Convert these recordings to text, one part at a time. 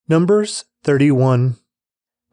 Numbers 31.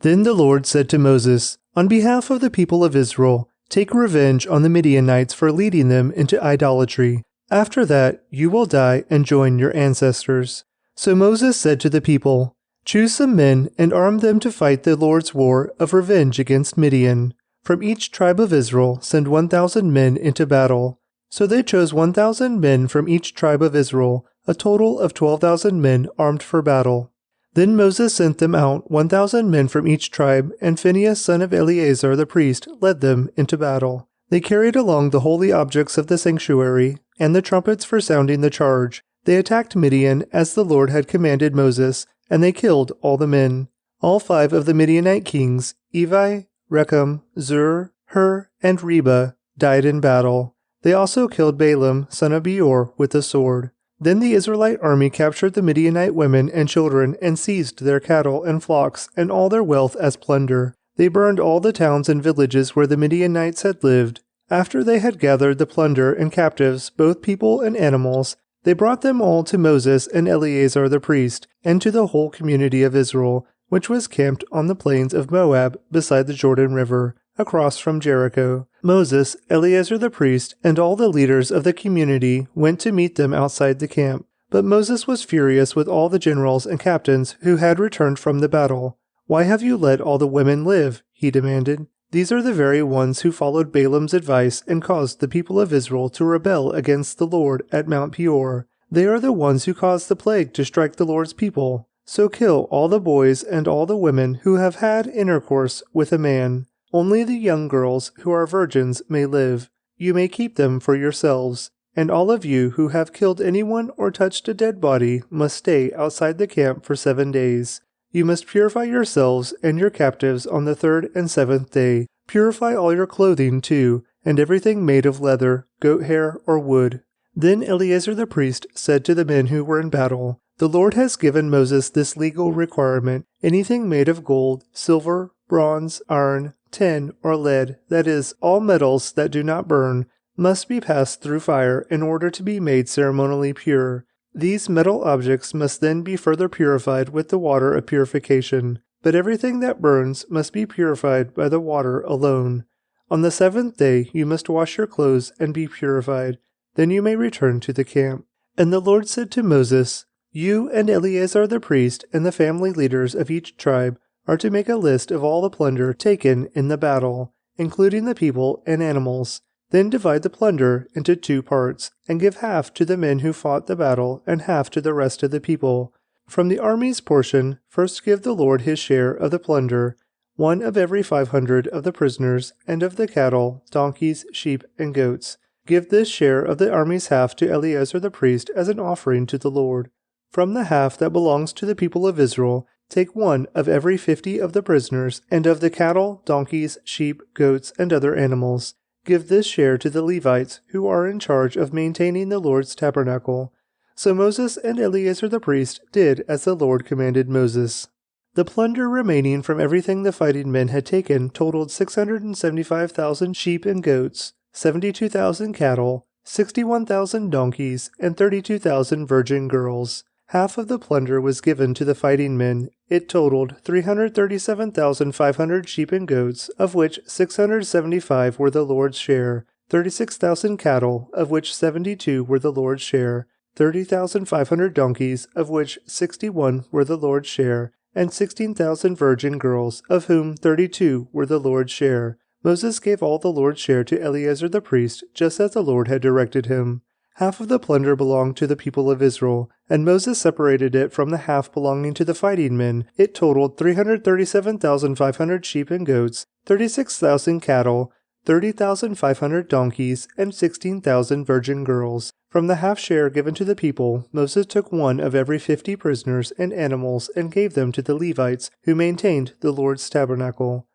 Then the Lord said to Moses, "On behalf of the people of Israel, take revenge on the Midianites for leading them into idolatry. After that, you will die and join your ancestors." So Moses said to the people, "Choose some men and arm them to fight the Lord's war of revenge against Midian. From each tribe of Israel send 1,000 men into battle." So they chose 1,000 men from each tribe of Israel, a total of 12,000 men armed for battle. Then Moses sent them out 1,000 men from each tribe, and Phinehas son of Eleazar the priest led them into battle. They carried along the holy objects of the sanctuary, and the trumpets for sounding the charge. They attacked Midian as the Lord had commanded Moses, and they killed all the men. All 5 of the Midianite kings, Evi, Rechem, Zur, Hur, and Reba, died in battle. They also killed Balaam son of Beor with the sword. Then the Israelite army captured the Midianite women and children and seized their cattle and flocks and all their wealth as plunder. They burned all the towns and villages where the Midianites had lived. After they had gathered the plunder and captives, both people and animals, they brought them all to Moses and Eleazar the priest, and to the whole community of Israel, which was camped on the plains of Moab beside the Jordan River, across from Jericho. Moses, Eleazar the priest, and all the leaders of the community went to meet them outside the camp. But Moses was furious with all the generals and captains who had returned from the battle. "Why have you let all the women live?" he demanded. "These are the very ones who followed Balaam's advice and caused the people of Israel to rebel against the Lord at Mount Peor. They are the ones who caused the plague to strike the Lord's people. So kill all the boys and all the women who have had intercourse with a man. Only the young girls who are virgins may live. You may keep them for yourselves. And all of you who have killed anyone or touched a dead body must stay outside the camp for 7 days. You must purify yourselves and your captives on the 3rd and 7th day. Purify all your clothing too, and everything made of leather, goat hair, or wood." Then Eleazar the priest said to the men who were in battle, "The Lord has given Moses this legal requirement. Anything made of gold, silver, bronze, iron, tin, or lead, that is, all metals that do not burn, must be passed through fire in order to be made ceremonially pure. These metal objects must then be further purified with the water of purification, but everything that burns must be purified by the water alone. On the 7th day you must wash your clothes and be purified. Then you may return to the camp." And the Lord said to Moses, "You and Eleazar the priest and the family leaders of each tribe are to make a list of all the plunder taken in the battle, including the people and animals. Then divide the plunder into 2 parts, and give half to the men who fought the battle and half to the rest of the people. From the army's portion, first give the Lord his share of the plunder, 1 of every 500 of the prisoners, and of the cattle, donkeys, sheep, and goats. Give this share of the army's half to Eleazar the priest as an offering to the Lord. From the half that belongs to the people of Israel, take 1 of every 50 of the prisoners, and of the cattle, donkeys, sheep, goats, and other animals. Give this share to the Levites, who are in charge of maintaining the Lord's tabernacle." So Moses and Eleazar the priest did as the Lord commanded Moses. The plunder remaining from everything the fighting men had taken totaled 675,000 sheep and goats, 72,000 cattle, 61,000 donkeys, and 32,000 virgin girls. Half of the plunder was given to the fighting men. It totaled 337,500 sheep and goats, of which 675 were the Lord's share, 36,000 cattle, of which 72 were the Lord's share, 30,500 donkeys, of which 61 were the Lord's share, and 16,000 virgin girls, of whom 32 were the Lord's share. Moses gave all the Lord's share to Eleazar the priest, just as the Lord had directed him. Half of the plunder belonged to the people of Israel, and Moses separated it from the half belonging to the fighting men. It totaled 337,500 sheep and goats, 36,000 cattle, 30,500 donkeys, and 16,000 virgin girls. From the half share given to the people, Moses took 1 of every 50 prisoners and animals and gave them to the Levites, who maintained the Lord's tabernacle.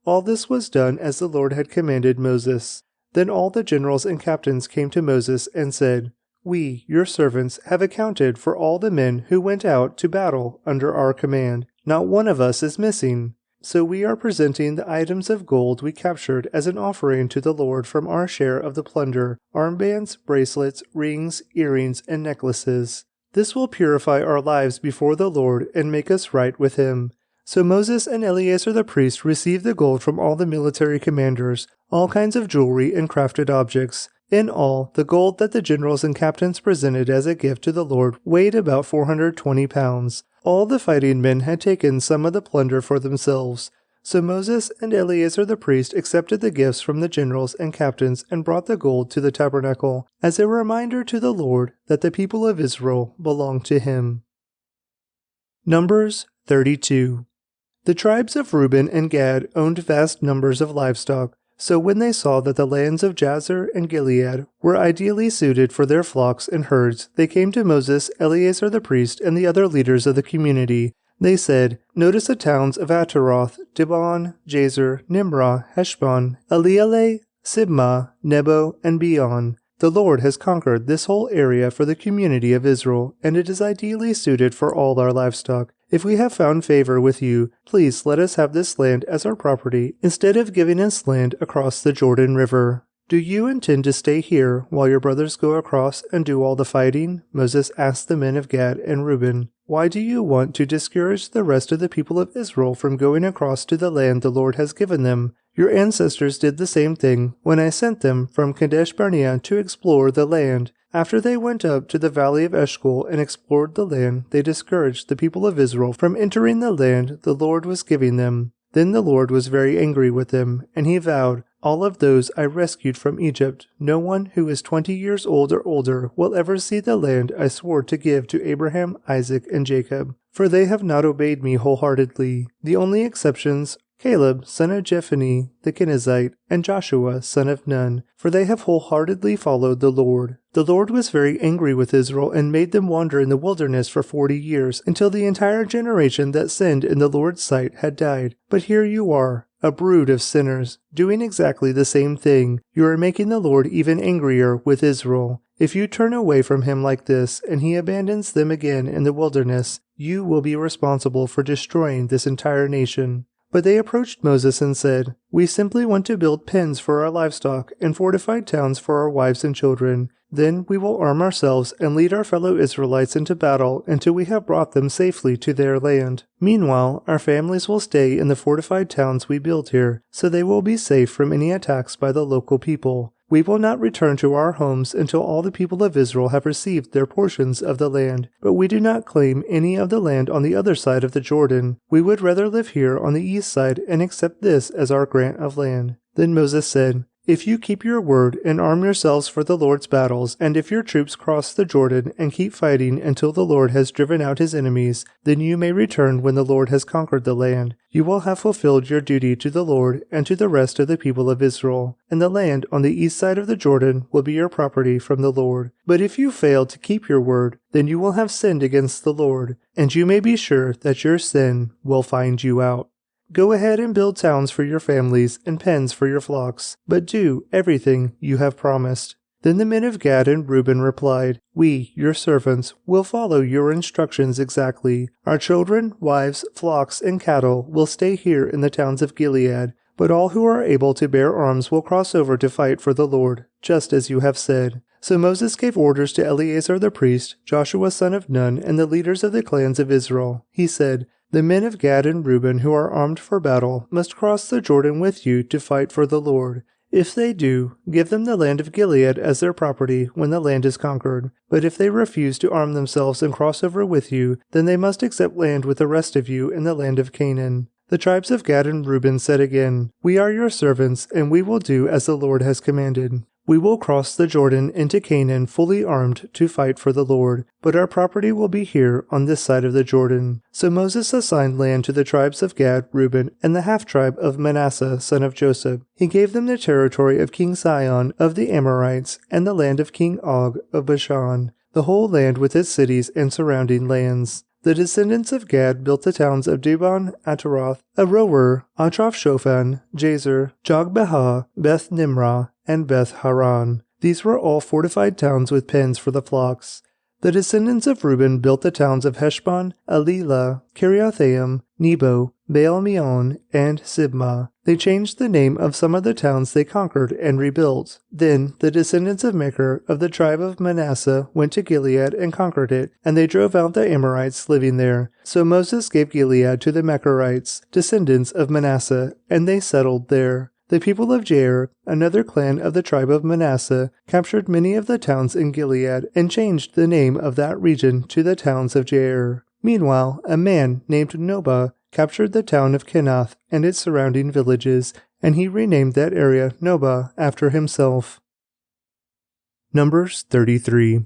All this was done as the Lord had commanded Moses. Then all the generals and captains came to Moses and said, "We, your servants, have accounted for all the men who went out to battle under our command. Not one of us is missing. So we are presenting the items of gold we captured as an offering to the Lord from our share of the plunder, armbands, bracelets, rings, earrings, and necklaces." This will purify our lives before the Lord and make us right with Him." So Moses and Eleazar the priest received the gold from all the military commanders, all kinds of jewelry and crafted objects. In all, the gold that the generals and captains presented as a gift to the Lord weighed about 420 pounds. All the fighting men had taken some of the plunder for themselves. So Moses and Eleazar the priest accepted the gifts from the generals and captains and brought the gold to the tabernacle as a reminder to the Lord that the people of Israel belonged to Him. Numbers 32. The tribes of Reuben and Gad owned vast numbers of livestock, so when they saw that the lands of Jazer and Gilead were ideally suited for their flocks and herds, they came to Moses, Eleazar the priest, and the other leaders of the community. They said, "Notice the towns of Ataroth, Dibon, Jazer, Nimrah, Heshbon, Elealeh, Sibmah, Nebo, and Beon. The Lord has conquered this whole area for the community of Israel, and it is ideally suited for all our livestock. If we have found favor with you, please let us have this land as our property instead of giving us land across the Jordan River." "Do you intend to stay here while your brothers go across and do all the fighting?" Moses asked the men of Gad and Reuben. "Why do you want to discourage the rest of the people of Israel from going across to the land the Lord has given them? Your ancestors did the same thing when I sent them from Kadesh Barnea to explore the land. After they went up to the valley of Eshcol and explored the land, they discouraged the people of Israel from entering the land the Lord was giving them. Then the Lord was very angry with them, and He vowed, 'All of those I rescued from Egypt, no one who is 20 years old or older will ever see the land I swore to give to Abraham, Isaac, and Jacob, for they have not obeyed me wholeheartedly.' The only exceptions Caleb, son of Jephunneh, the Kenizzite, and Joshua, son of Nun, for they have wholeheartedly followed the Lord. The Lord was very angry with Israel and made them wander in the wilderness for 40 years, until the entire generation that sinned in the Lord's sight had died. But here you are, a brood of sinners, doing exactly the same thing. You are making the Lord even angrier with Israel. If you turn away from Him like this, and He abandons them again in the wilderness, you will be responsible for destroying this entire nation." But they approached Moses and said, "We simply want to build pens for our livestock and fortified towns for our wives and children. Then we will arm ourselves and lead our fellow Israelites into battle until we have brought them safely to their land. Meanwhile, our families will stay in the fortified towns we build here, so they will be safe from any attacks by the local people. We will not return to our homes until all the people of Israel have received their portions of the land. But we do not claim any of the land on the other side of the Jordan. We would rather live here on the east side and accept this as our grant of land." Then Moses said, "If you keep your word and arm yourselves for the Lord's battles, and if your troops cross the Jordan and keep fighting until the Lord has driven out His enemies, then you may return when the Lord has conquered the land. You will have fulfilled your duty to the Lord and to the rest of the people of Israel, and the land on the east side of the Jordan will be your property from the Lord. But if you fail to keep your word, then you will have sinned against the Lord, and you may be sure that your sin will find you out. Go ahead and build towns for your families and pens for your flocks, but do everything you have promised." Then the men of Gad and Reuben replied, "We, your servants, will follow your instructions exactly. Our children, wives, flocks, and cattle will stay here in the towns of Gilead, but all who are able to bear arms will cross over to fight for the Lord, just as you have said." So Moses gave orders to Eleazar the priest, Joshua son of Nun, and the leaders of the clans of Israel. He said, "The men of Gad and Reuben who are armed for battle must cross the Jordan with you to fight for the Lord. If they do, give them the land of Gilead as their property when the land is conquered. But if they refuse to arm themselves and cross over with you, then they must accept land with the rest of you in the land of Canaan." The tribes of Gad and Reuben said again, "We are your servants, and we will do as the Lord has commanded. We will cross the Jordan into Canaan fully armed to fight for the Lord, but our property will be here on this side of the Jordan." So Moses assigned land to the tribes of Gad, Reuben, and the half-tribe of Manasseh, son of Joseph. He gave them the territory of King Sihon of the Amorites and the land of King Og of Bashan, the whole land with its cities and surrounding lands. The descendants of Gad built the towns of Dibon, Ataroth, Aroer, Atroth-Shophan, Jazer, Jogbehah, Beth Nimrah, and Beth Haran. These were all fortified towns with pens for the flocks. The descendants of Reuben built the towns of Heshbon, Elilah, Kiriathaim, Nebo, Baal-meon, and Sibmah. They changed the name of some of the towns they conquered and rebuilt. Then the descendants of Machir of the tribe of Manasseh went to Gilead and conquered it, and they drove out the Amorites living there. So Moses gave Gilead to the Machirites, descendants of Manasseh, and they settled there. The people of Jair, another clan of the tribe of Manasseh, captured many of the towns in Gilead and changed the name of that region to the towns of Jair. Meanwhile, a man named Nobah captured the town of Kenath and its surrounding villages, and he renamed that area Nobah after himself. Numbers 33.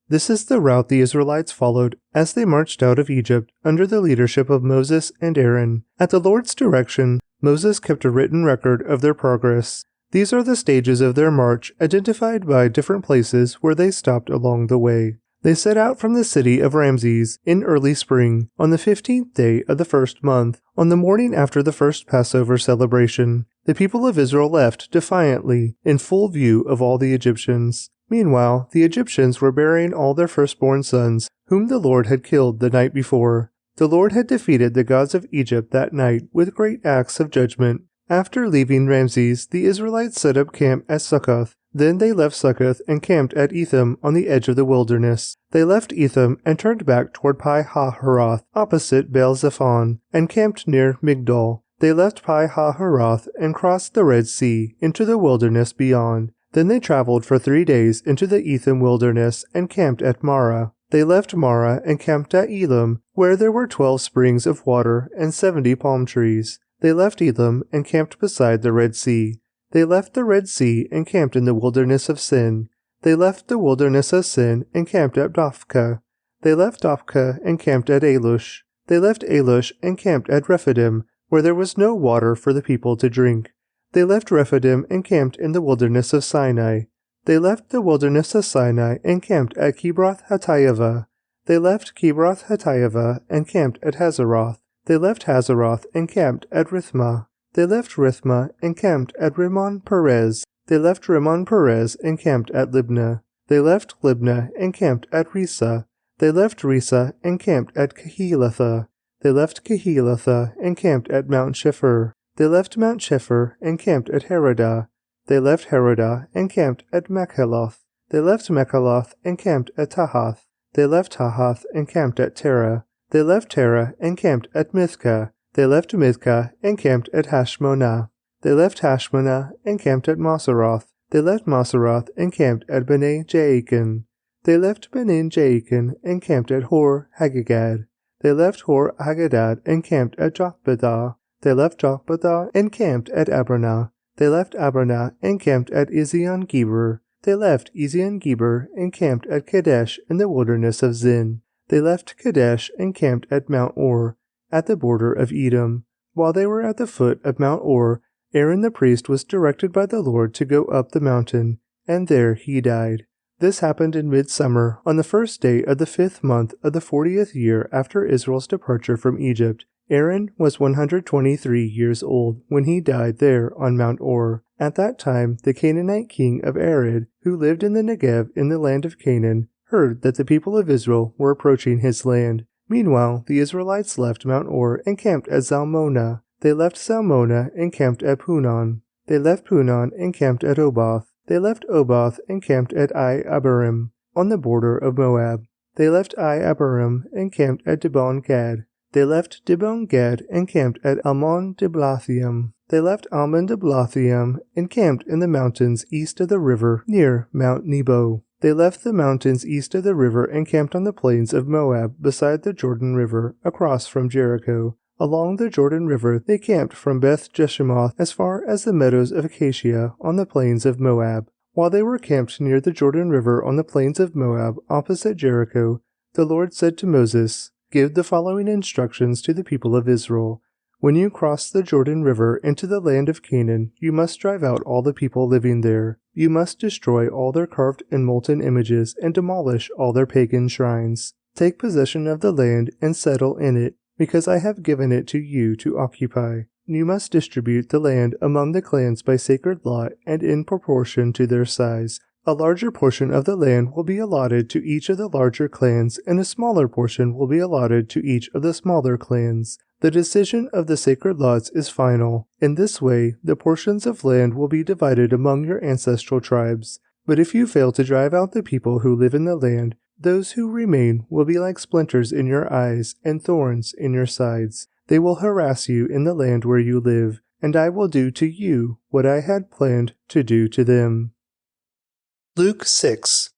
This is the route the Israelites followed as they marched out of Egypt under the leadership of Moses and Aaron. At the Lord's direction, Moses kept a written record of their progress. These are the stages of their march, identified by different places where they stopped along the way. They set out from the city of Ramses in early spring, on the 15th day of the first month, on the morning after the first Passover celebration. The people of Israel left defiantly, in full view of all the Egyptians. Meanwhile, the Egyptians were burying all their firstborn sons, whom the Lord had killed the night before. The Lord had defeated the gods of Egypt that night with great acts of judgment. After leaving Ramses, the Israelites set up camp at Succoth. Then they left Succoth and camped at Etham on the edge of the wilderness. They left Etham and turned back toward Pi-hahiroth, opposite Baal-zephon, and camped near Migdol. They left Pi-hahiroth and crossed the Red Sea into the wilderness beyond. Then they traveled for 3 days into the Etham wilderness and camped at Marah. They left Marah and camped at Elim, where there were 12 springs of water and 70 palm trees. They left Elim and camped beside the Red Sea. They left the Red Sea and camped in the wilderness of Sin. They left the wilderness of Sin and camped at Dophkah. They left Dophkah and camped at Alush. They left Alush and camped at Rephidim, where there was no water for the people to drink. They left Rephidim and camped in the wilderness of Sinai. They left the wilderness of Sinai and camped at Kibroth-hattaavah. They left Kibroth-hattaavah and camped at Hazeroth. They left Hazeroth and camped at Rithmah. They left Rithmah and camped at Rimmon-Perez. They left Rimmon-Perez and camped at Libnah. They left Libnah and camped at Risa. They left Risa and camped at Kehelathah. They left Kehelathah and camped at Mount Shepher. They left Mount Shepher and camped at Heradah. They left Heradah and camped at Machaloth. They left Machaloth and camped at Tahath. They left Tahath and camped at Terah. They left Terah and camped at Mithkah. They left Mithkah and camped at Hashmonah. They left Hashmonah and camped at Moseroth. They left Moseroth and camped at Bene Jaakan. They left Bene Jaakan and camped at Hor Haggad. They left Hor Haggad and camped at Jothbadah. They left Jothbadah and camped at Abranah. They left Abranah and camped at Ezion-Geber. They left Ezion-Geber and camped at Kadesh in the wilderness of Zin. They left Kadesh and camped at Mount Or, at the border of Edom. While they were at the foot of Mount Or, Aaron the priest was directed by the Lord to go up the mountain, and there he died. This happened in midsummer, on the first day of the 5th month of the 40th year after Israel's departure from Egypt. Aaron was 123 years old when he died there on Mount Or. At that time, the Canaanite king of Arad, who lived in the Negev in the land of Canaan, heard that the people of Israel were approaching his land. Meanwhile, the Israelites left Mount Or and camped at Zalmonah. They left Zalmonah and camped at Punon. They left Punon and camped at Oboth. They left Oboth and camped at Ai-Abarim, on the border of Moab. They left Ai-Abarim and camped at Dibon-Gad. They left Dibon-Gad and camped at Almon-Diblathaim. They left Almon-Diblathaim and camped in the mountains east of the river near Mount Nebo. They left the mountains east of the river and camped on the plains of Moab beside the Jordan River, across from Jericho. Along the Jordan River they camped from Beth-Jeshimoth as far as the meadows of Acacia on the plains of Moab. While they were camped near the Jordan River on the plains of Moab opposite Jericho, the Lord said to Moses, "Give the following instructions to the people of Israel. When you cross the Jordan River into the land of Canaan, you must drive out all the people living there. You must destroy all their carved and molten images and demolish all their pagan shrines. Take possession of the land and settle in it, because I have given it to you to occupy. You must distribute the land among the clans by sacred lot and in proportion to their size. A larger portion of the land will be allotted to each of the larger clans, and a smaller portion will be allotted to each of the smaller clans. The decision of the sacred lots is final. In this way, the portions of land will be divided among your ancestral tribes. But if you fail to drive out the people who live in the land, those who remain will be like splinters in your eyes and thorns in your sides. They will harass you in the land where you live, and I will do to you what I had planned to do to them. Luke 6.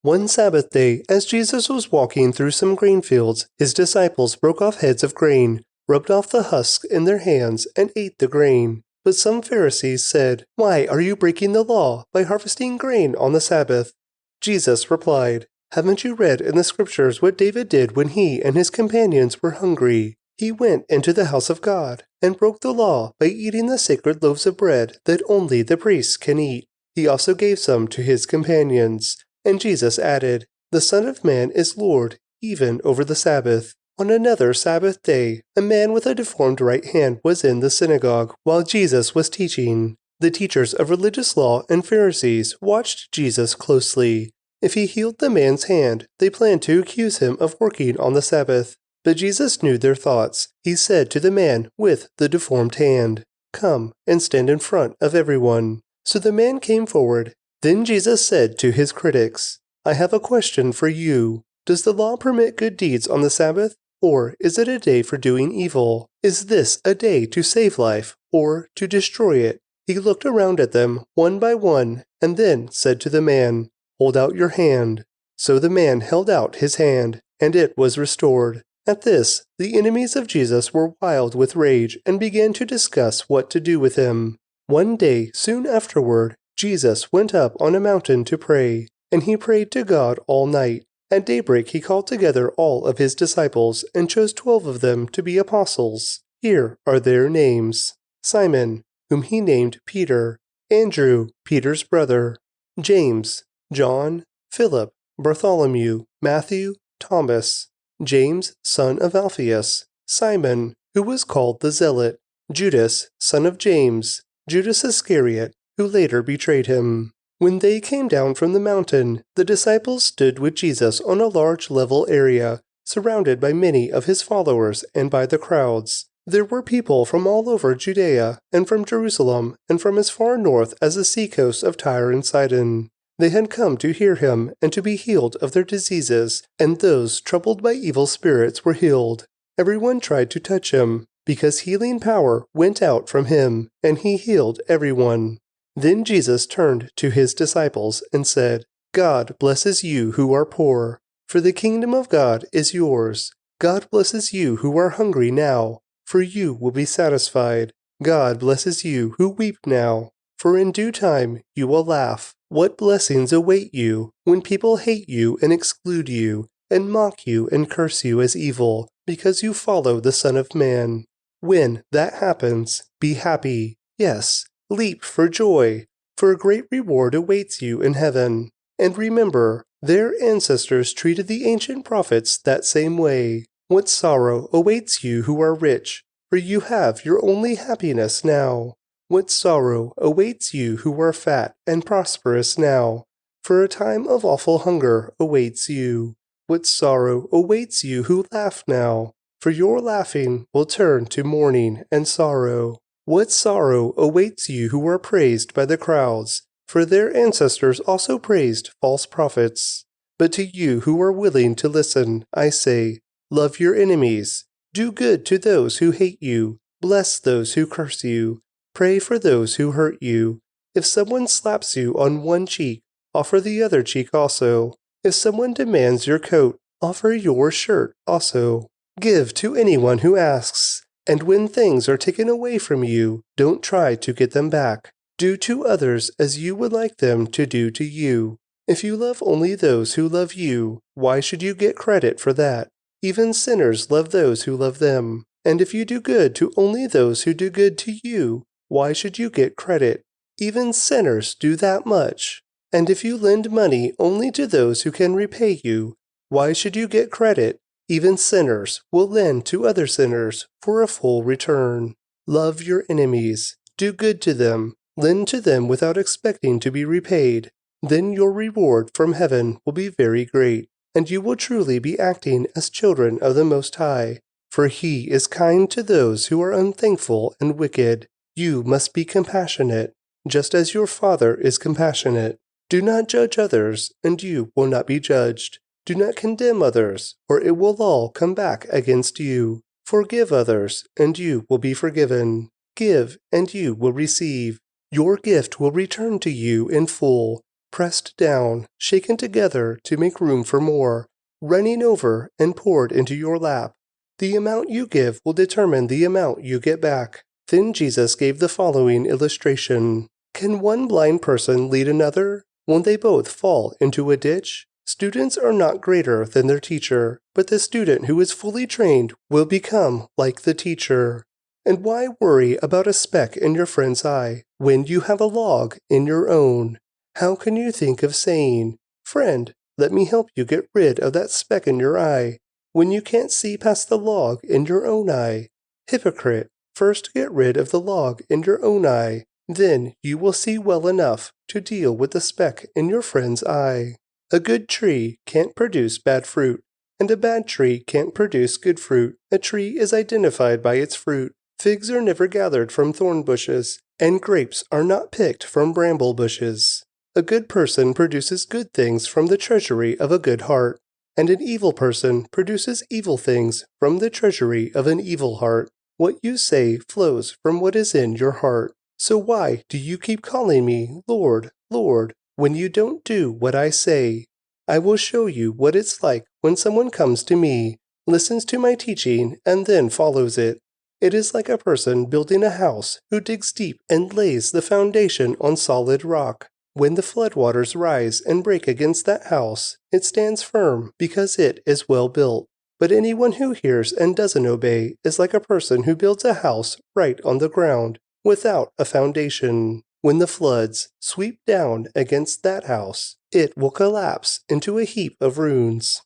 One Sabbath day, as Jesus was walking through some grain fields, his disciples broke off heads of grain, rubbed off the husks in their hands, and ate the grain. But some Pharisees said, "Why are you breaking the law by harvesting grain on the Sabbath?" Jesus replied, "Haven't you read in the Scriptures what David did when he and his companions were hungry? He went into the house of God and broke the law by eating the sacred loaves of bread that only the priests can eat. He also gave some to his companions." And Jesus added, "The Son of Man is Lord, even over the Sabbath." On another Sabbath day, a man with a deformed right hand was in the synagogue while Jesus was teaching. The teachers of religious law and Pharisees watched Jesus closely. If he healed the man's hand, they planned to accuse him of working on the Sabbath. But Jesus knew their thoughts. He said to the man with the deformed hand, "Come and stand in front of everyone." So the man came forward. Then Jesus said to his critics, "I have a question for you. Does the law permit good deeds on the Sabbath, or is it a day for doing evil? Is this a day to save life, or to destroy it?" He looked around at them one by one, and then said to the man, "Hold out your hand." So the man held out his hand, and it was restored. At this, the enemies of Jesus were wild with rage and began to discuss what to do with him. One day, soon afterward, Jesus went up on a mountain to pray, and he prayed to God all night. At daybreak he called together all of his disciples and chose 12 of them to be apostles. Here are their names: Simon, whom he named Peter; Andrew, Peter's brother; James, John, Philip, Bartholomew, Matthew, Thomas; James, son of Alphaeus; Simon, who was called the Zealot; Judas, son of James; Judas Iscariot, who later betrayed him. When they came down from the mountain, the disciples stood with Jesus on a large level area, surrounded by many of his followers and by the crowds. There were people from all over Judea, and from Jerusalem, and from as far north as the seacoast of Tyre and Sidon. They had come to hear him and to be healed of their diseases, and those troubled by evil spirits were healed. Everyone tried to touch him, because healing power went out from him, and he healed everyone. Then Jesus turned to his disciples and said, "God blesses you who are poor, for the kingdom of God is yours. God blesses you who are hungry now, for you will be satisfied. God blesses you who weep now, for in due time you will laugh. What blessings await you when people hate you and exclude you, and mock you and curse you as evil, because you follow the Son of Man. When that happens, be happy. Yes, leap for joy, for a great reward awaits you in heaven. And remember, their ancestors treated the ancient prophets that same way. What sorrow awaits you who are rich, for you have your only happiness now. What sorrow awaits you who are fat and prosperous now, for a time of awful hunger awaits you. What sorrow awaits you who laugh now, for your laughing will turn to mourning and sorrow. What sorrow awaits you who are praised by the crowds, for their ancestors also praised false prophets. But to you who are willing to listen, I say, love your enemies, do good to those who hate you, bless those who curse you, pray for those who hurt you. If someone slaps you on one cheek, offer the other cheek also. If someone demands your coat, offer your shirt also. Give to anyone who asks. And when things are taken away from you, don't try to get them back. Do to others as you would like them to do to you. If you love only those who love you, why should you get credit for that? Even sinners love those who love them. And if you do good to only those who do good to you, why should you get credit? Even sinners do that much. And if you lend money only to those who can repay you, why should you get credit? Even sinners will lend to other sinners for a full return. Love your enemies, do good to them, lend to them without expecting to be repaid. Then your reward from heaven will be very great, and you will truly be acting as children of the Most High. for he is kind to those who are unthankful and wicked. You must be compassionate, just as your Father is compassionate. Do not judge others, and you will not be judged. Do not condemn others, or it will all come back against you. Forgive others, and you will be forgiven. Give, and you will receive. Your gift will return to you in full, pressed down, shaken together to make room for more, running over and poured into your lap. The amount you give will determine the amount you get back. Then Jesus gave the following illustration. Can one blind person lead another? Won't they both fall into a ditch? Students are not greater than their teacher, but the student who is fully trained will become like the teacher. And why worry about a speck in your friend's eye when you have a log in your own? How can you think of saying, "Friend, let me help you get rid of that speck in your eye," when you can't see past the log in your own eye? Hypocrite, first get rid of the log in your own eye, then you will see well enough to deal with the speck in your friend's eye. A good tree can't produce bad fruit, and a bad tree can't produce good fruit. A tree is identified by its fruit. Figs are never gathered from thorn bushes, and grapes are not picked from bramble bushes. A good person produces good things from the treasury of a good heart, and an evil person produces evil things from the treasury of an evil heart. What you say flows from what is in your heart. So why do you keep calling me Lord, Lord, when you don't do what I say? I will show you what it's like when someone comes to me, listens to my teaching, and then follows it. It is like a person building a house who digs deep and lays the foundation on solid rock. When the floodwaters rise and break against that house, it stands firm because it is well built. But anyone who hears and doesn't obey is like a person who builds a house right on the ground, without a foundation. When the floods sweep down against that house, it will collapse into a heap of ruins.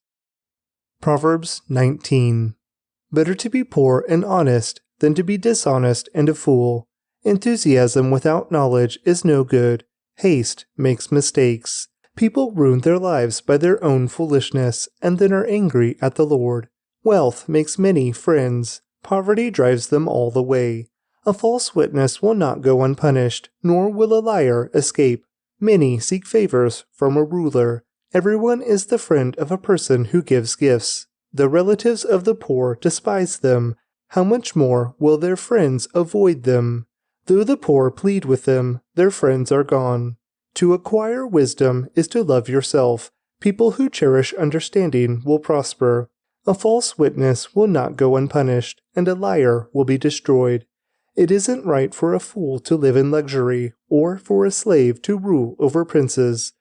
Proverbs 19. Better to be poor and honest than to be dishonest and a fool. Enthusiasm without knowledge is no good. Haste makes mistakes. People ruin their lives by their own foolishness and then are angry at the Lord. Wealth makes many friends. Poverty drives them all the way. A false witness will not go unpunished, nor will a liar escape. Many seek favors from a ruler. Everyone is the friend of a person who gives gifts. The relatives of the poor despise them. How much more will their friends avoid them? Though the poor plead with them, their friends are gone. To acquire wisdom is to love yourself. People who cherish understanding will prosper. A false witness will not go unpunished, and a liar will be destroyed. It isn't right for a fool to live in luxury, or for a slave to rule over princes.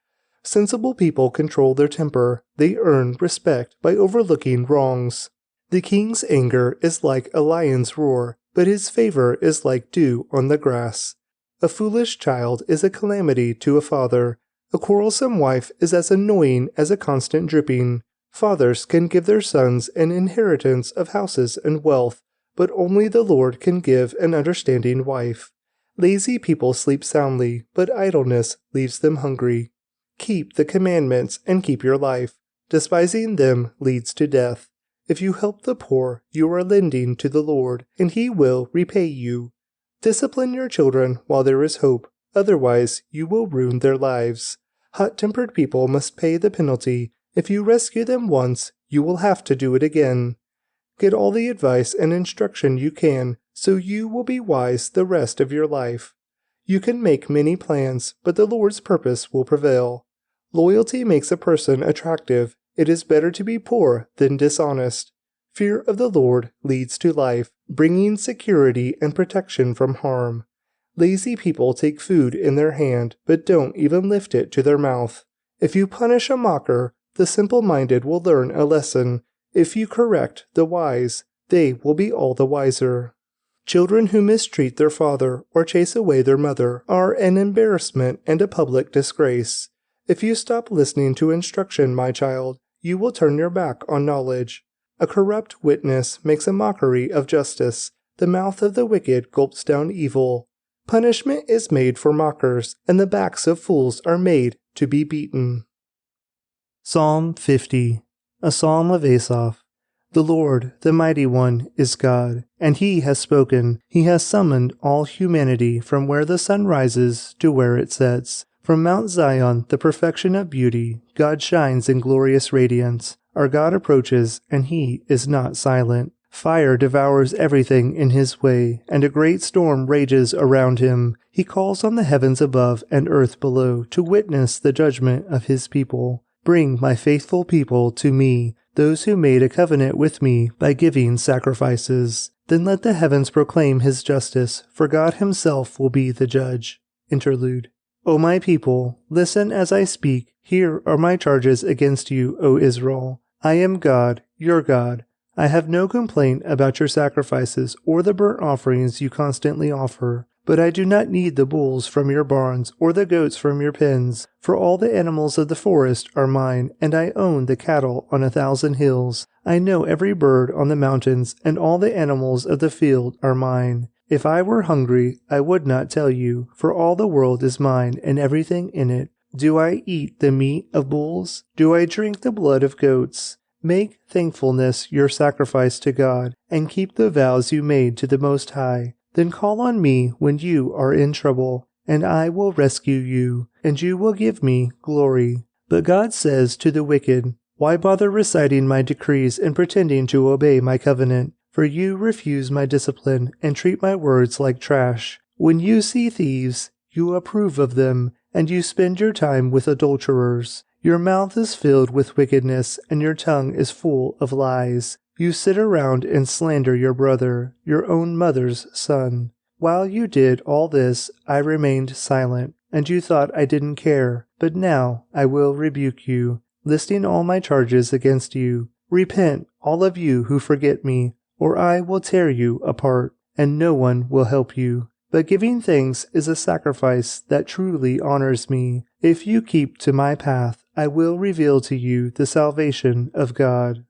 Sensible people control their temper. They earn respect by overlooking wrongs. The king's anger is like a lion's roar, but his favor is like dew on the grass. A foolish child is a calamity to a father. A quarrelsome wife is as annoying as a constant dripping. Fathers can give their sons an inheritance of houses and wealth, but only the Lord can give an understanding wife. Lazy people sleep soundly, but idleness leaves them hungry. Keep the commandments and keep your life. Despising them leads to death. If you help the poor, you are lending to the Lord, and He will repay you. Discipline your children while there is hope, otherwise you will ruin their lives. Hot-tempered people must pay the penalty. If you rescue them once, you will have to do it again. Get all the advice and instruction you can, so you will be wise the rest of your life. You can make many plans, but the Lord's purpose will prevail. Loyalty makes a person attractive. It is better to be poor than dishonest. Fear of the Lord leads to life, bringing security and protection from harm. Lazy people take food in their hand, but don't even lift it to their mouth. If you punish a mocker, the simple-minded will learn a lesson. If you correct the wise, they will be all the wiser. Children who mistreat their father or chase away their mother are an embarrassment and a public disgrace. If you stop listening to instruction, my child, you will turn your back on knowledge. A corrupt witness makes a mockery of justice. The mouth of the wicked gulps down evil. Punishment is made for mockers, and the backs of fools are made to be beaten. Psalm 50, a psalm of Asaph. The Lord, the Mighty One, is God, and He has spoken. He has summoned all humanity from where the sun rises to where it sets. From Mount Zion, the perfection of beauty, God shines in glorious radiance. Our God approaches, and He is not silent. Fire devours everything in His way, and a great storm rages around Him. He calls on the heavens above and earth below to witness the judgment of His people. Bring my faithful people to me, those who made a covenant with me by giving sacrifices. Then let the heavens proclaim His justice, for God Himself will be the judge. Interlude. O my people, listen as I speak. Here are my charges against you, O Israel. I am God, your God. I have no complaint about your sacrifices or the burnt offerings you constantly offer. But I do not need the bulls from your barns or the goats from your pens, for all the animals of the forest are mine, and I own the cattle on 1,000 hills. I know every bird on the mountains, and all the animals of the field are mine. If I were hungry, I would not tell you, for all the world is mine and everything in it. Do I eat the meat of bulls? Do I drink the blood of goats? Make thankfulness your sacrifice to God, and keep the vows you made to the Most High. Then call on me when you are in trouble, and I will rescue you, and you will give me glory. But God says to the wicked, why bother reciting my decrees and pretending to obey my covenant? For you refuse my discipline and treat my words like trash. When you see thieves, you approve of them, and you spend your time with adulterers. Your mouth is filled with wickedness, and your tongue is full of lies. You sit around and slander your brother, your own mother's son. While you did all this, I remained silent, and you thought I didn't care. But now I will rebuke you, listing all my charges against you. Repent, all of you who forget me, or I will tear you apart, and no one will help you. But giving thanks is a sacrifice that truly honors me. If you keep to my path, I will reveal to you the salvation of God.